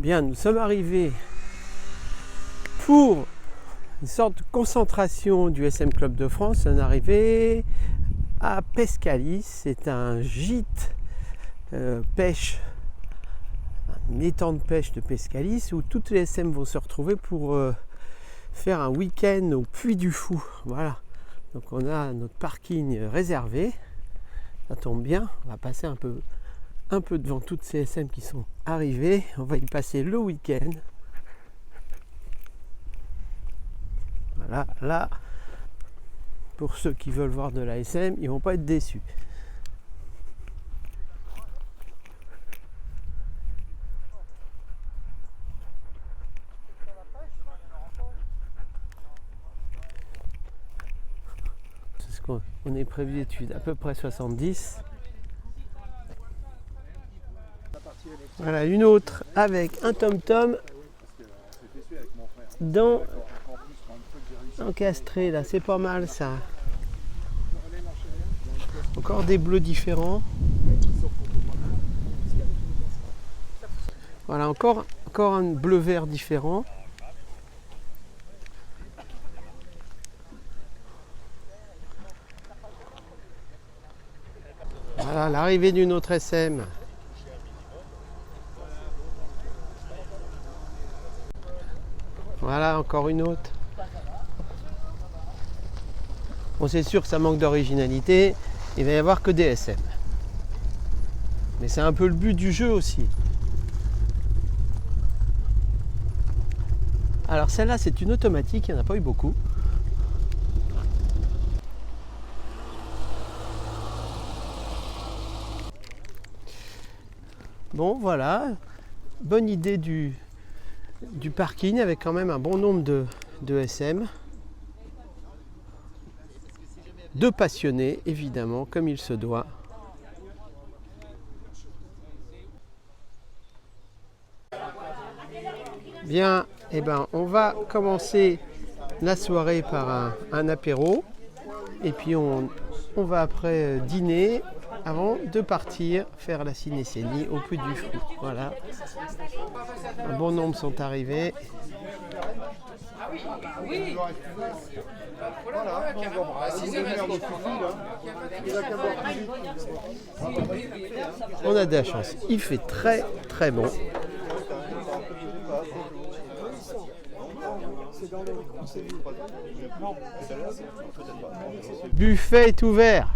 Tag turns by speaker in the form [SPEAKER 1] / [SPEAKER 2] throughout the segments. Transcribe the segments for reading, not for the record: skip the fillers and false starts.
[SPEAKER 1] Bien, nous sommes arrivés pour une sorte de concentration du SM Club de France. On est arrivé à Pescalis, c'est un gîte pêche, un étang de pêche de Pescalis où toutes les SM vont se retrouver pour faire un week-end au Puy du Fou. Voilà, donc on a notre parking réservé, ça tombe bien, on va passer un peu devant toutes ces SM qui sont arrivées, on va y passer le week-end. Voilà, là, pour ceux qui veulent voir de la SM, ils vont pas être déçus. C'est ce qu'on est prévu d'études, à peu près 70. Voilà, une autre avec un tom-tom dans encastré, là, c'est pas mal ça. Encore des bleus différents. Voilà, encore un bleu vert différent. Voilà, l'arrivée d'une autre SM. Voilà, encore une autre. Bon, c'est sûr que ça manque d'originalité. Il va y avoir que des SM. Mais c'est un peu le but du jeu aussi. Alors celle-là, c'est une automatique. Il n'y en a pas eu beaucoup. Bon, voilà. Bonne idée du parking avec quand même un bon nombre de SM. De passionnés, évidemment, comme il se doit. Bien, eh ben, on va commencer la soirée par un apéro. Et puis on va après dîner avant de partir faire la ciné-scénie au Puy du Fou. Voilà. Un bon nombre sont arrivés. Oui. On a de la chance. Il fait très très bon. Buffet est ouvert.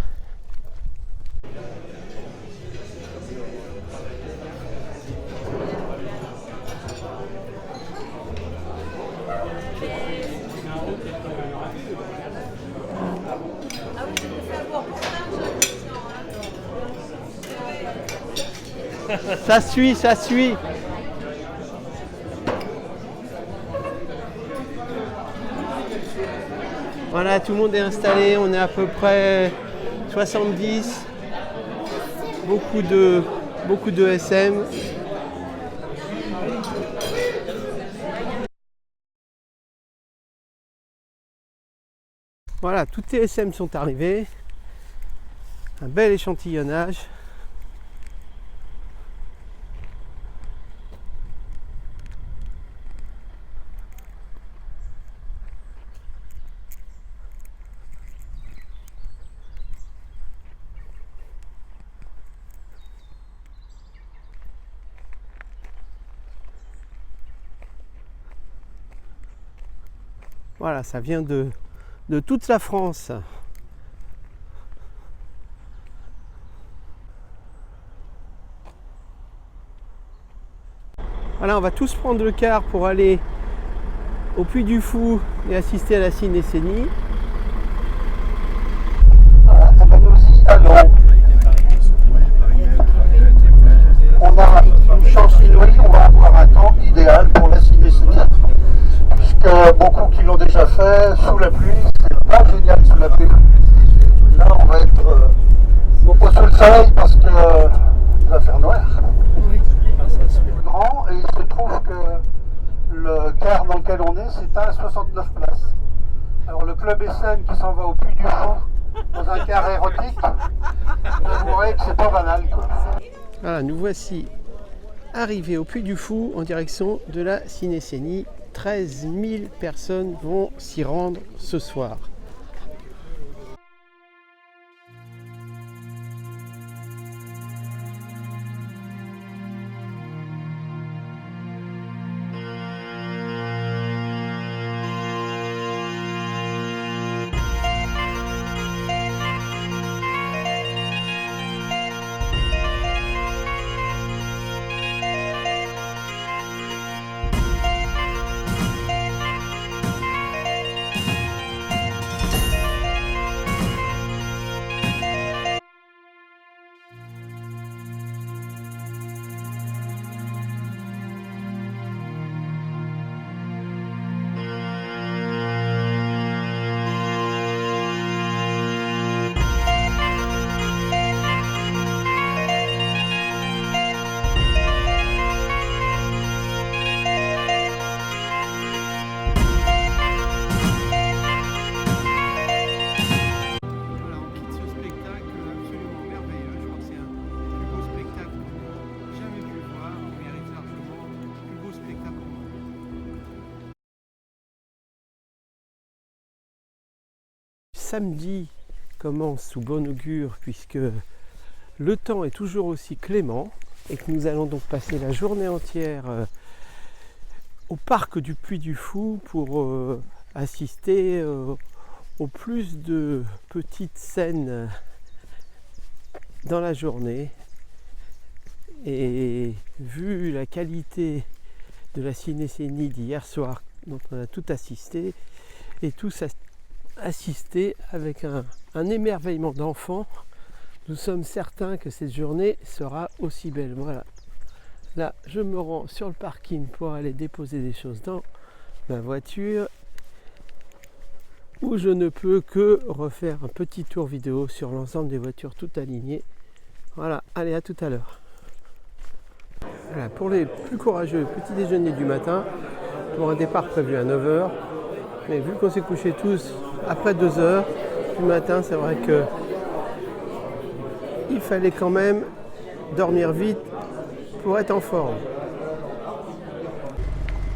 [SPEAKER 1] Ça suit, ça suit. Voilà, tout le monde est installé, on est à peu près 70. Beaucoup de SM. Voilà, toutes les SM sont arrivées. Un bel échantillonnage. Voilà, ça vient de toute la France. Voilà, on va tous prendre le car pour aller au Puy du Fou et assister à la ciné-scénie.
[SPEAKER 2] Nous y allons. On a une chance inouïe, on va avoir un temps idéal pour la ciné-scénie. Puisque beaucoup qui l'ont déjà fait, sous la pluie, c'est pas génial sous la pluie. Là, on va être pas sous le soleil parce qu'il va faire noir. Oui. Grand, et il se trouve que le car dans lequel on est, c'est à 69 places. Alors le club SM qui s'en va au Puy du Fou dans un car érotique, vous verrez que c'est pas banal, quoi.
[SPEAKER 1] Voilà, nous voici arrivé au Puy du Fou en direction de la Cinécénie. 13 000 personnes vont s'y rendre ce soir. Samedi commence sous bon augure puisque le temps est toujours aussi clément et que nous allons donc passer la journée entière au parc du Puy du Fou pour assister au plus de petites scènes dans la journée. Et vu la qualité de la Cinécénie d'hier soir dont on a tout assisté et tous assisté avec un émerveillement d'enfant, nous sommes certains que cette journée sera aussi belle. Voilà, là je me rends sur le parking pour aller déposer des choses dans ma voiture où je ne peux que refaire un petit tour vidéo sur l'ensemble des voitures toutes alignées. Voilà, allez, à tout à l'heure. Voilà, pour les plus courageux, petit déjeuner du matin pour un départ prévu à 9h. Mais vu qu'on s'est couchés tous après 2h du matin, c'est vrai que il fallait quand même dormir vite pour être en forme.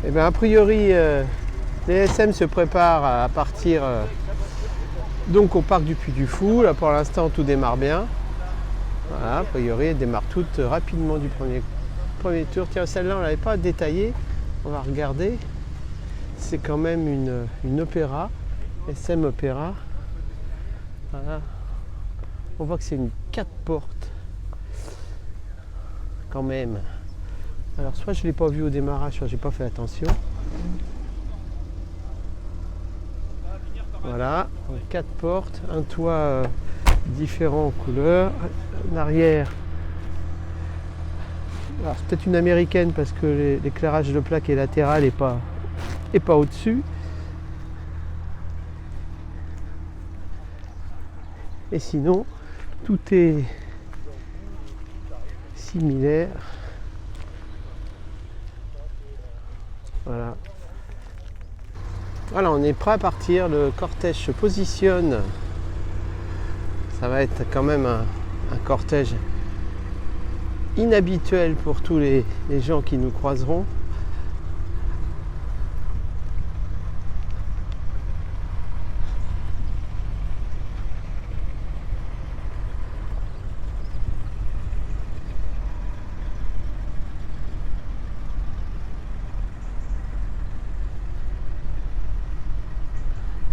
[SPEAKER 1] Et bien a priori, les SM se préparent à partir donc au parc du Puy du Fou. Là pour l'instant tout démarre bien. Voilà, a priori elles démarrent toutes rapidement du premier tour. Tiens, celle-là on ne l'avait pas détaillée, on va regarder. C'est quand même une opéra, SM Opéra. Voilà. On voit que c'est une 4 portes. Quand même. Alors soit je ne l'ai pas vu au démarrage, soit j'ai pas fait attention. Voilà, 4 portes, un toit différent en couleur, en arrière. Alors c'est peut-être une américaine parce que l'éclairage de plaque est latéral et pas au-dessus. Et sinon, tout est similaire. Voilà. Voilà, on est prêt à partir. Le cortège se positionne. Ça va être quand même un cortège inhabituel pour tous les gens qui nous croiseront.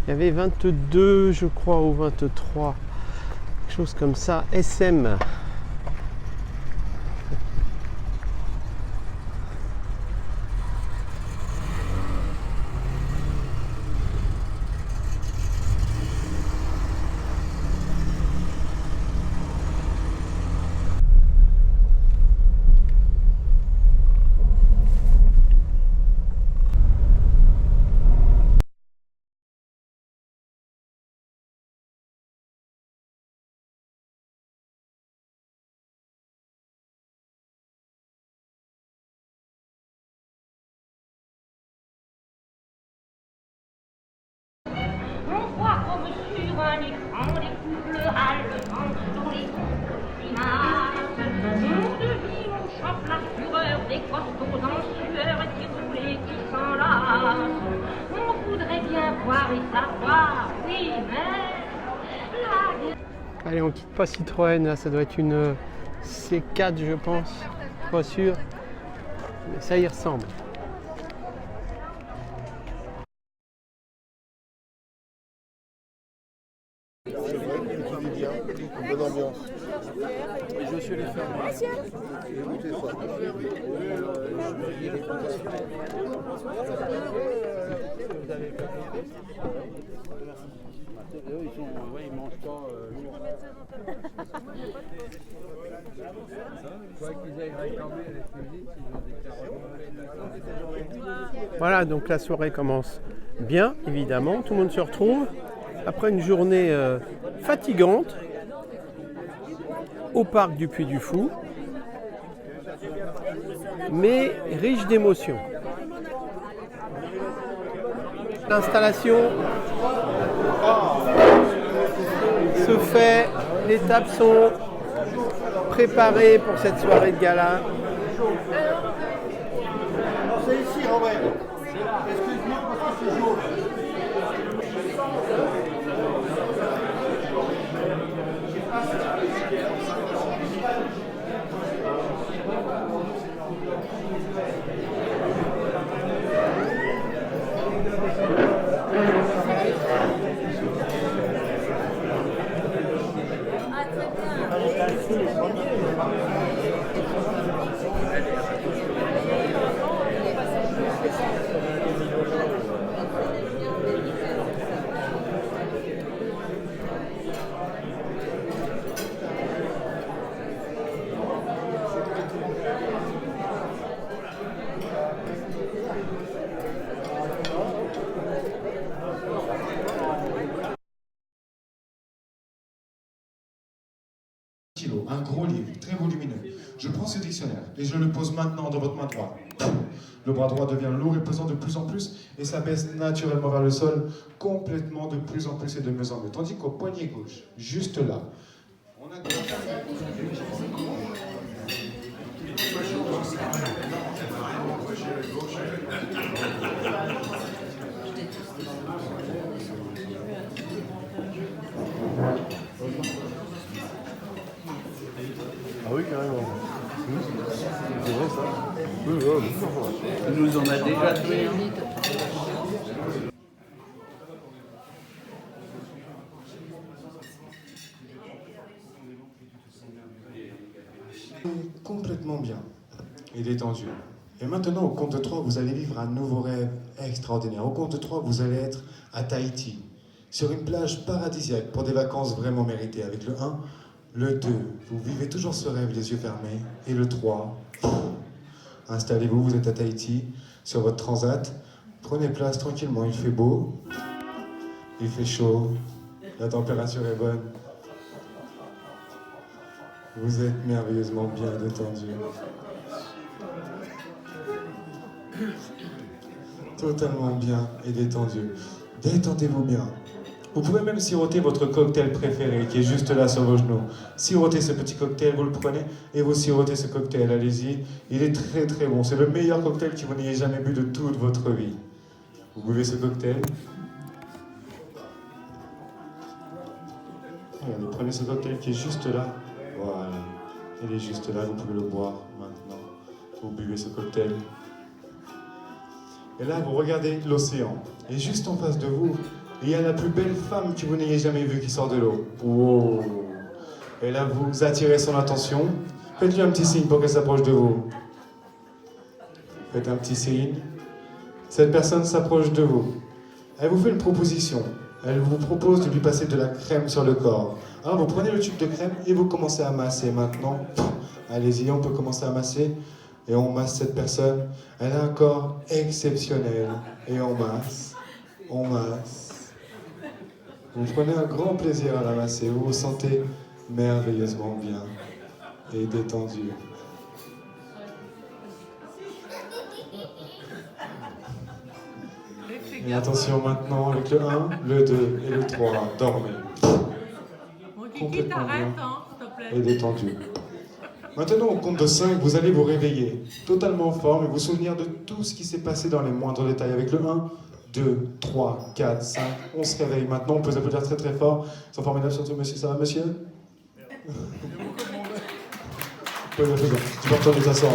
[SPEAKER 1] Il y avait 22, je crois, ou 23, quelque chose comme ça, SM. Allez, on quitte pas Citroën, là, ça doit être une C4 je pense, pas sûr, mais ça y ressemble.
[SPEAKER 2] Bonne ambiance. Et je suis les fermes. Écoutez ça.
[SPEAKER 3] Ils mangent pas.
[SPEAKER 1] Voilà, donc la soirée commence bien, évidemment. Tout le monde se retrouve après une journée fatigante au parc du Puy du Fou, mais riche d'émotions. L'installation se fait, les tables sont préparées pour cette soirée de gala.
[SPEAKER 2] C'est ici, Robert. Excuse-moi parce que c'est jaune.
[SPEAKER 4] Un gros livre, très volumineux. Je prends ce dictionnaire et je le pose maintenant dans votre main droite. Le bras droit devient lourd et pesant de plus en plus et s'abaisse naturellement vers le sol, complètement de plus en plus et de mieux en mieux. Tandis qu'au poignet gauche, juste là, on a...
[SPEAKER 2] Ah oui, carrément. C'est vrai ça. Oui,
[SPEAKER 3] Il nous en a déjà tué.
[SPEAKER 4] Complètement bien et détendu. Et maintenant, au compte de 3, vous allez vivre un nouveau rêve extraordinaire. Au compte de 3, vous allez être à Tahiti, sur une plage paradisiaque pour des vacances vraiment méritées. Avec le 1, le 2, vous vivez toujours ce rêve les yeux fermés. Et le 3, installez-vous, vous êtes à Tahiti, sur votre transat. Prenez place tranquillement, il fait beau, il fait chaud, la température est bonne. Vous êtes merveilleusement bien détendu. Totalement bien et détendu. Détendez-vous bien. Vous pouvez même siroter votre cocktail préféré qui est juste là sur vos genoux. Sirotez ce petit cocktail, vous le prenez et vous sirotez ce cocktail, allez-y. Il est très très bon. C'est le meilleur cocktail que vous n'ayez jamais bu de toute votre vie. Vous buvez ce cocktail. Regardez, prenez ce cocktail qui est juste là. Voilà. Il est juste là, vous pouvez le boire maintenant. Vous buvez ce cocktail. Et là, vous regardez l'océan. Et juste en face de vous, il y a la plus belle femme que vous n'ayez jamais vue qui sort de l'eau. Wow. Et là, vous attirez son attention. Faites-lui un petit signe pour qu'elle s'approche de vous. Faites un petit signe. Cette personne s'approche de vous. Elle vous fait une proposition. Elle vous propose de lui passer de la crème sur le corps. Alors vous prenez le tube de crème et vous commencez à masser maintenant. Allez-y, on peut commencer à masser. Et on masse cette personne. Elle a un corps exceptionnel. Et on masse. On masse. Vous prenez un grand plaisir à la masser. Vous vous sentez merveilleusement bien et détendu. Et attention maintenant avec le 1, le 2 et le 3. Dormez. Complètement bien et détendu. Maintenant, au compte de 5, vous allez vous réveiller, totalement en forme et vous souvenir de tout ce qui s'est passé dans les moindres détails. Avec le 1, 2, 3, 4, 5, on se réveille. Maintenant, on peut applaudir très très fort. Ils sont formidables surtout, monsieur. Ça va, monsieur? Oui, le président. Tu peux retourner t'asseoir.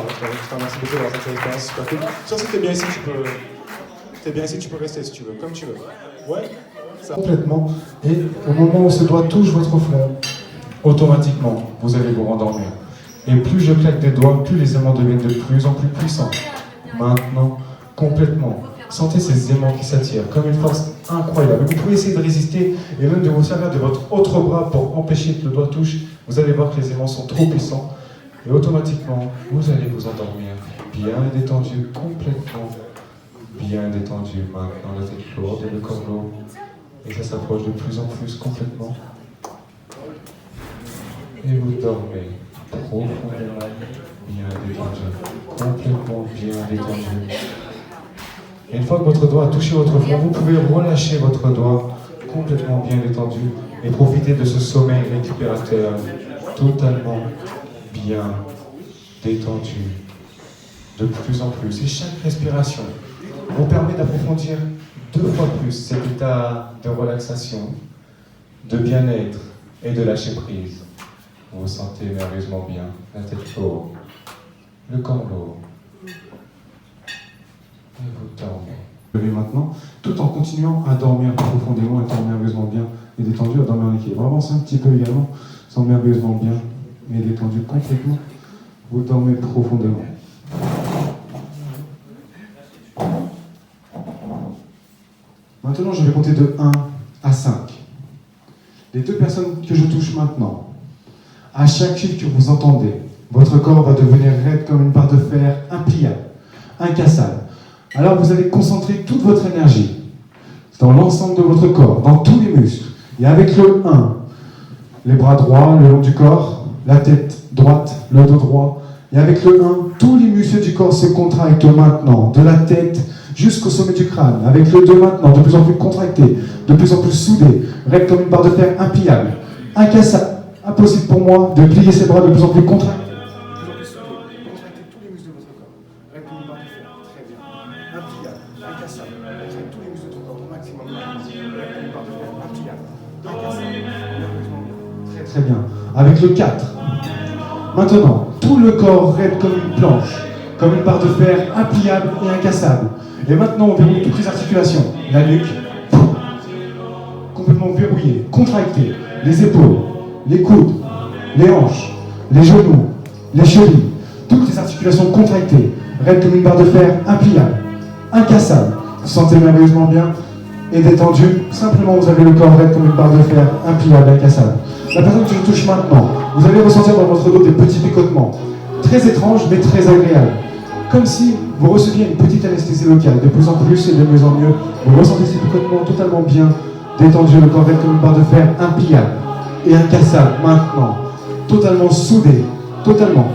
[SPEAKER 4] Merci beaucoup d'avoir fait cette expérience super cool. Sauf si t'es bien ici, tu peux rester si tu veux, comme tu veux. Ouais. Ça. Complètement. Et au moment où ce doigt touche votre front, automatiquement, vous allez vous rendormir. Et plus je claque des doigts, plus les aimants deviennent de plus en plus puissants. Maintenant, complètement. Sentez ces aimants qui s'attirent comme une force incroyable. Vous pouvez essayer de résister et même de vous servir de votre autre bras pour empêcher que le doigt touche. Vous allez voir que les aimants sont trop puissants. Et automatiquement, vous allez vous endormir bien détendu, complètement bien détendu. Maintenant, la tête lourde et le corps lourd. Et ça s'approche de plus en plus complètement. Et vous dormez profondément bien détendu, complètement bien détendu. Et une fois que votre doigt a touché votre front, vous pouvez relâcher votre doigt complètement bien détendu et profiter de ce sommeil récupérateur totalement bien détendu, de plus en plus. Et chaque respiration vous permet d'approfondir 2 fois plus cet état de relaxation, de bien-être et de lâcher prise. Vous vous sentez merveilleusement bien, la tête lourde, le corps lourd. Et vous dormez. Levez maintenant, tout en continuant à dormir profondément, étant merveilleusement bien et détendu, à dormir en équilibre. Avancez un petit peu également, sans merveilleusement bien et détendu complètement. Vous dormez profondément. Maintenant, je vais compter de 1 à 5. Les 2 personnes que je touche maintenant, à chaque chiffre que vous entendez, votre corps va devenir raide comme une barre de fer, impliable, incassable. Alors vous allez concentrer toute votre énergie dans l'ensemble de votre corps, dans tous les muscles. Et avec le 1, les bras droits le long du corps, la tête droite, le dos droit. Et avec le 1, tous les muscles du corps se contractent maintenant, de la tête jusqu'au sommet du crâne. Avec le 2 maintenant, de plus en plus contracté, de plus en plus soudé, raide comme une barre de fer, impliable, incassable. Impossible pour moi de plier ses bras de plus en plus contractés. Contractez tous les muscles de votre corps. Raide comme une barre de fer. Très bien. Impliable, incassable. Contractez tous les muscles de votre corps au maximum. Raide comme une barre de fer. Impliable, incassable. Très très bien. Avec le 4. Maintenant, tout le corps raide comme une planche, comme une barre de fer, impliable et incassable. Et maintenant, on verrouille toutes les articulations. La nuque, complètement verrouillée, contractée. Les épaules, les coudes, les hanches, les genoux, les chevilles, toutes les articulations contractées, raides comme une barre de fer, impliable, incassable. Vous sentez merveilleusement bien et détendu. Simplement, vous avez le corps raide comme une barre de fer, impliable, incassable. La personne que je touche maintenant, vous allez ressentir dans votre dos des petits picotements, très étranges mais très agréables. Comme si vous receviez une petite anesthésie locale, de plus en plus et de mieux en mieux. Vous ressentez ces picotements totalement bien détendu, le corps raide comme une barre de fer, impliable et incassable maintenant, totalement soudé, totalement.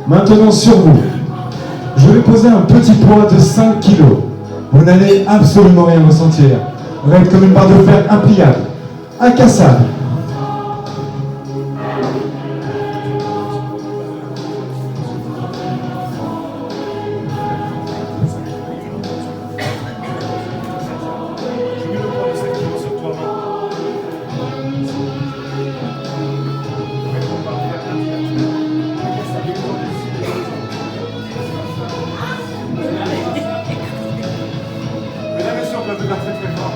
[SPEAKER 4] Maintenant sur vous, je vais poser un petit poids de 5 kg. Vous n'allez absolument rien ressentir. Raide comme une barre de fer, impliable, incassable. Mesdames et messieurs, on peut applaudir très très fort.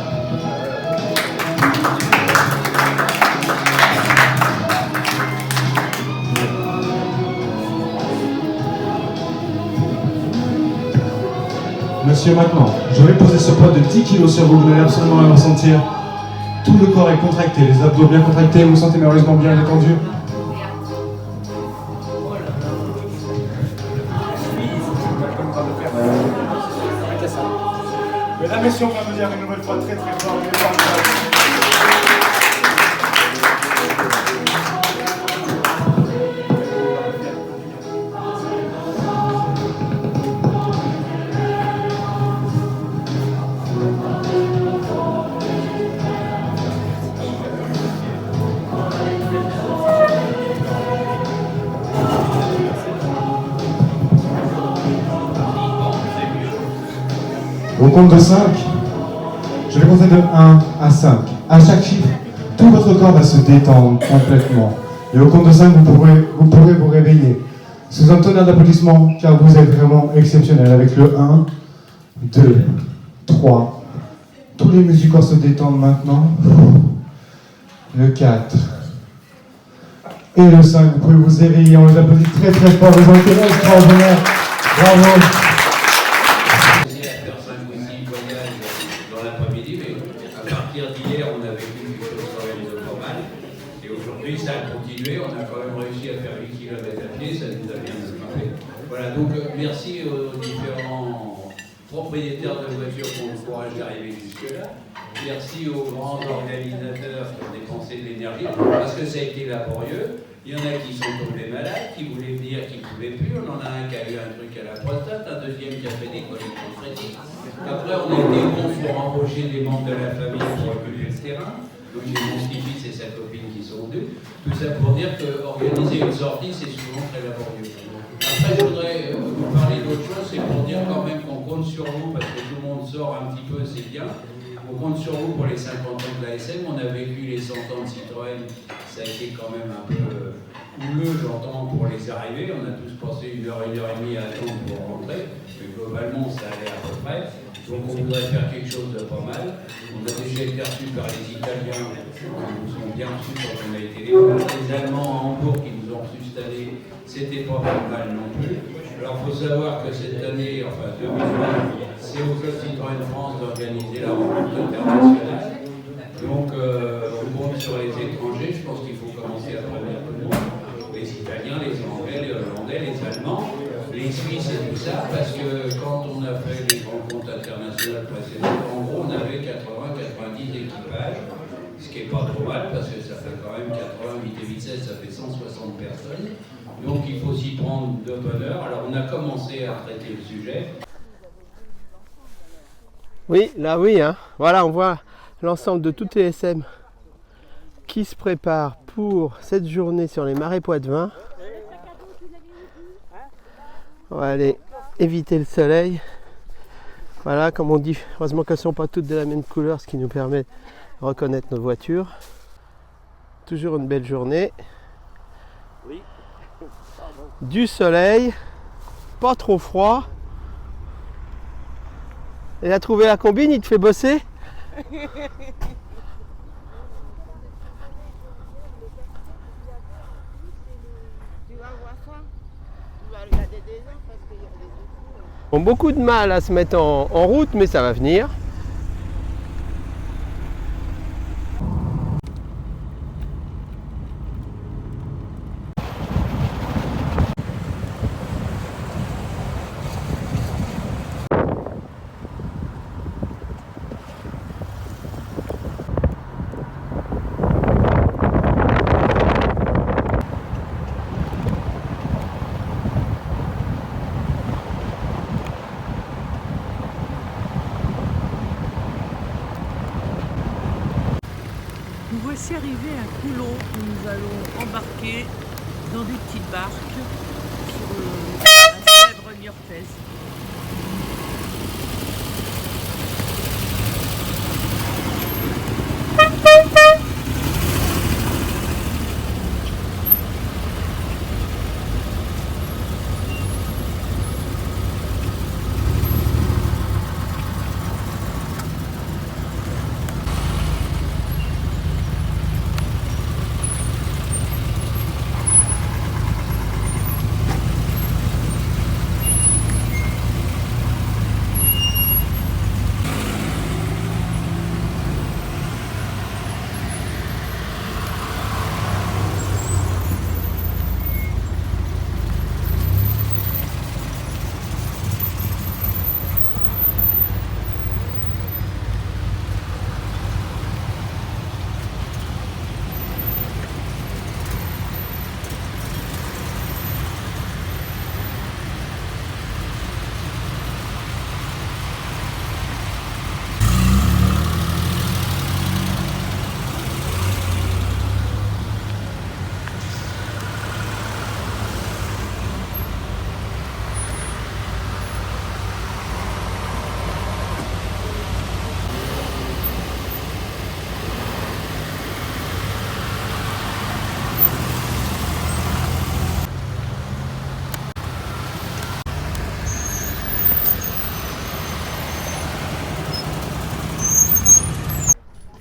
[SPEAKER 4] Monsieur, maintenant, je vais poser ce poids de 10 kg sur vous, vous allez absolument le ressentir. Tout le corps est contracté, les abdos bien contractés, vous vous sentez merveilleusement bien détendu. Mesdames, messieurs, on va me dire une nouvelle fois très très fort. Au compte de 5, je vais compter de 1 à 5. À chaque chiffre, tout votre corps va se détendre complètement. Et au compte de 5, vous pourrez vous réveiller sous un tonnerre d'applaudissements, car vous êtes vraiment exceptionnel. Avec le 1, 2, 3. Tous les muscles du corps se détendent maintenant. Le 4. Et le 5, vous pouvez vous éveiller. On les applaudit très très fort. Vous avez été extraordinaire. Bravo.
[SPEAKER 3] Hier, on a vécu quelque chose quand même de pas mal. Et aujourd'hui, ça a continué. On a quand même réussi à faire 8 km à pied. Ça nous a bien occupé. Voilà, donc merci aux différents propriétaires de voitures qui ont le courage d'arriver jusque-là. Merci aux grands organisateurs qui ont dépensé de l'énergie, parce que ça a été laborieux. Il y en a qui sont tombés malades, qui voulaient venir, qui ne pouvaient plus. On en a un qui a eu un truc à la prostate, un deuxième qui a fait des cholécystréniques. Après, on a été bons pour embaucher des membres de la famille pour occuper le terrain. Donc j'ai mon petit-fils et sa copine qui sont venus. Tout ça pour dire qu'organiser une sortie, c'est souvent très laborieux. Après, je voudrais vous parler d'autre chose, c'est pour dire quand même qu'on compte sur vous, parce que tout le monde sort un petit peu, c'est bien. On compte sur vous pour les 50 ans de l'ASM. On a vécu les 100 ans de Citroën. Ça a été quand même un peu houleux, j'entends, pour les arrivées. On a tous passé 1 heure, 1 heure et demie à attendre pour rentrer. Mais globalement, ça allait à peu près. Donc on voudrait faire quelque chose de pas mal. On a déjà été reçus par les Italiens, qui nous ont bien reçus quand on a été les voir. Les Allemands à Hambourg qui nous ont reçus cette année, c'était pas mal non plus. Alors il faut savoir que cette année, enfin 2020, c'est au Club Citroën France d'organiser la rencontre internationale. Donc on compte sur les étrangers, je pense qu'il faut commencer à prévenir tout le monde. Les Italiens, les Anglais, les Hollandais, les Allemands, les Suisses et tout ça, parce que quand on a fait les rencontres internationales précédentes, en gros on avait 80-90 équipages, ce qui n'est pas trop mal parce que ça fait quand même 80, 8 et 8, 16, ça fait 160 personnes. Donc il faut s'y prendre de bonne heure. Alors on a commencé à traiter le sujet.
[SPEAKER 1] Oui, là oui, hein. Voilà, on voit l'ensemble de toutes les SM qui se préparent pour cette journée sur les marais Poitevin. On va aller éviter le soleil. Voilà, comme on dit, heureusement qu'elles ne sont pas toutes de la même couleur, ce qui nous permet de reconnaître nos voitures. Toujours une belle journée. Du soleil, pas trop froid. Et a trouvé la combine, il te fait bosser? Ont beaucoup de mal à se mettre en route, mais ça va venir.
[SPEAKER 5] Nous voici arrivés à Coulon où nous allons embarquer dans des petites barques sur la Sèvre niortaise.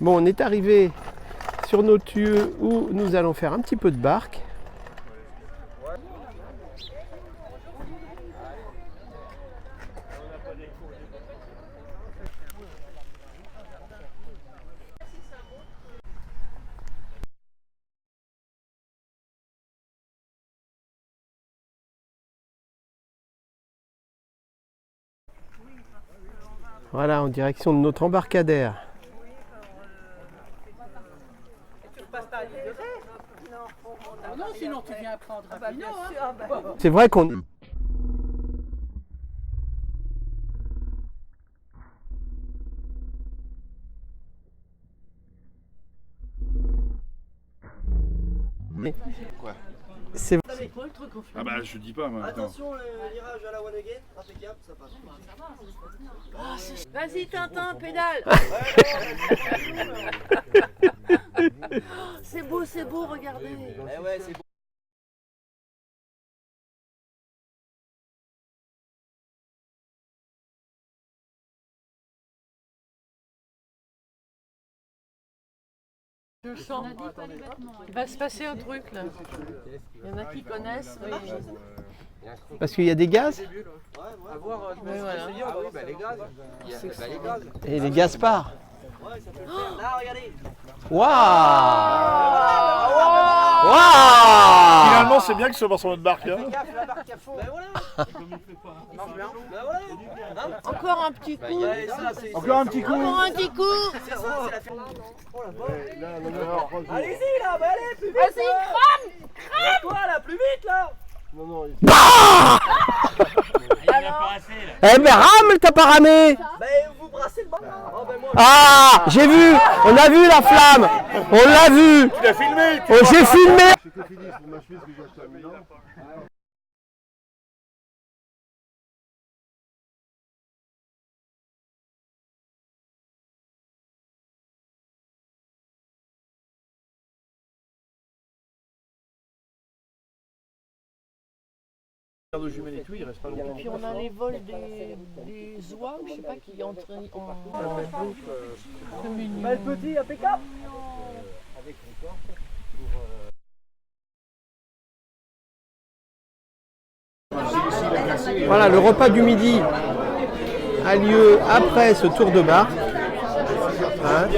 [SPEAKER 1] Bon, on est arrivé sur notre lieu où nous allons faire un petit peu de barque. Voilà, en direction de notre embarcadère.
[SPEAKER 6] Non, sinon tu viens prendre rapidement.
[SPEAKER 1] C'est vrai qu'on...
[SPEAKER 7] Quoi?
[SPEAKER 1] C'est...
[SPEAKER 5] C'est quoi le truc au final?
[SPEAKER 7] Ah bah je dis pas moi. Attends.
[SPEAKER 8] Attention, le virage à la one again, impeccable, ça passe.
[SPEAKER 5] Vas-y Tintin, pédale. C'est beau, regardez.
[SPEAKER 8] Eh ouais, c'est bon.
[SPEAKER 5] Je sens. Il va se passer un truc là. Il y en a qui connaissent, mais...
[SPEAKER 1] Parce qu'il y a des gaz
[SPEAKER 8] À voir,
[SPEAKER 5] Mais voilà.
[SPEAKER 8] ah oui, bah les gaz. Il y a les gaz.
[SPEAKER 1] et les gaz partent.
[SPEAKER 8] Ouais, ça peut le faire. Là, regardez.
[SPEAKER 1] Waouh! Waouh!
[SPEAKER 7] Finalement c'est bien que ce soit sur notre barque. Hein.
[SPEAKER 8] Fais gaffe, la barque à fond. Ben voilà. Marche bien. Ben voilà. Hein?
[SPEAKER 5] Encore un petit coup.
[SPEAKER 8] Ouais, ça, c'est-
[SPEAKER 7] Encore un petit coup.
[SPEAKER 5] Encore un petit coup.
[SPEAKER 8] C'est ça, c'est la ferme. Oh la bonne. Allez-y là, bah allez, plus vite.
[SPEAKER 5] Vas-y,
[SPEAKER 8] crame. Crame. Toi là, plus vite là.
[SPEAKER 1] Eh ben rame, t'as pas ramé!
[SPEAKER 8] Ben vous brassez le bas. Oh ben moi.
[SPEAKER 1] Ah! J'ai vu! On a vu la flamme! On l'a vu!
[SPEAKER 7] Tu l'as filmé.
[SPEAKER 1] Oh, j'ai filmé!
[SPEAKER 5] Et puis on a les vols des oies, je sais pas, qui entrent en communion.
[SPEAKER 8] Ben le petit, impeccable.
[SPEAKER 1] Voilà, le repas du midi a lieu après ce tour de barque. Hein?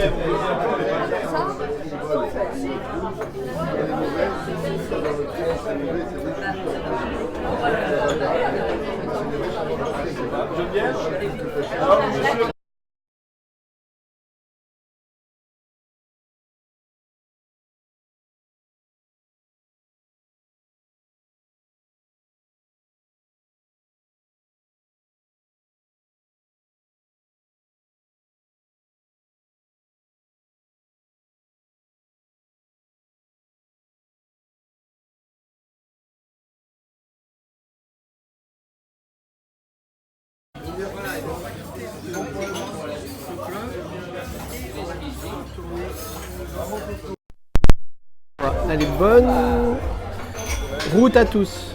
[SPEAKER 1] Allez, bonne route à tous.